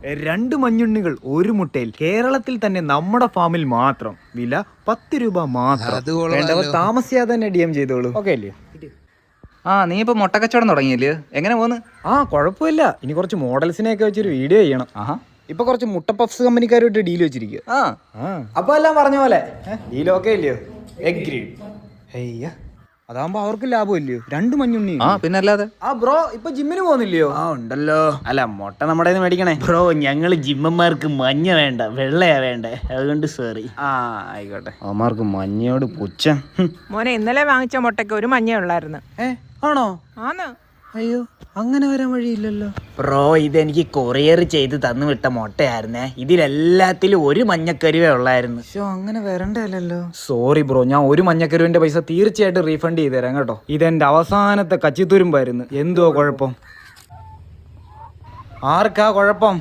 2 മഞ്ഞുണ്ണികൾ ഒരു മുട്ടയിൽ. കേരളത്തിൽ തന്നെ നമ്മുടെ ഫാമിൽ മാത്രം. വില 10 രൂപ മാത്രം. വേണ്ടവർ താമസിയാതെ തന്നെ DM ചെയ്തോളൂ. ഓക്കെ അല്ലേ? നീ ഇപ്പൊ മുട്ടക്കച്ചവടം തുടങ്ങിയല്ലേ? എങ്ങനെ പോന്ന്? കുഴപ്പമില്ല. ഇനി കുറച്ച് മോഡൽസിനെയൊക്കെ വെച്ചൊരു വീഡിയോ ചെയ്യണം. ഇപ്പൊ കുറച്ച് മുട്ട പഫ്സ് കമ്പനിക്കാരുമായിട്ട് ഡീൽ വെച്ചിരിക്കുക. അപ്പൊ എല്ലാം പറഞ്ഞ പോലെ ഡീൽ ഓക്കെ ഇല്ലയോ? എഗ്രീഡ്. അതാകുമ്പോ അവർക്ക് ലാഭം ഇല്ലയോ? 2 മഞ്ഞുണ്ണി. പിന്നെ അല്ലാതെ. ബ്രോ ഇപ്പൊ ജിമ്മിന് പോകുന്നില്ലയോ? ഉണ്ടല്ലോ. അല്ല മുട്ട നമ്മുടെ മേടിക്കണേ. ബ്രോ ഞങ്ങള് ജിമ്മന്മാർക്ക് മഞ്ഞ വേണ്ട, വെള്ളയാ വേണ്ടേ, അതുകൊണ്ട് സോറി. ആയിക്കോട്ടെ. അവന്മാർക്ക് മഞ്ഞയോട് പുച്ഛം. മോനെ ഇന്നലെ വാങ്ങിച്ച മുട്ടയ്ക്ക് ഒരു മഞ്ഞ ഉള്ളായിരുന്നു. ആണോ? ആന്ന്. അയ്യോ, അങ്ങനെ വരാൻ വഴിയില്ലല്ലോ. ബ്രോ ഇതെനിക്ക് കൊറിയർ ചെയ്ത് തന്നു വിട്ട മുട്ടയായിരുന്നേ. ഇതിലെല്ലാത്തിലും ഒരു മഞ്ഞക്കരുവേ ഉള്ളായിരുന്നു. അങ്ങനെ വരണ്ടല്ലോ. സോറി ബ്രോ, ഞാൻ ഒരു മഞ്ഞക്കരുവിന്റെ പൈസ തീർച്ചയായിട്ടും റീഫണ്ട് ചെയ്ത് തരാം കേട്ടോ. ഇതെന്റെ അവസാനത്തെ കച്ചിത്തുരുമ്പായിരുന്നു. എന്തോ കുഴപ്പം? ആർക്കാ കുഴപ്പം?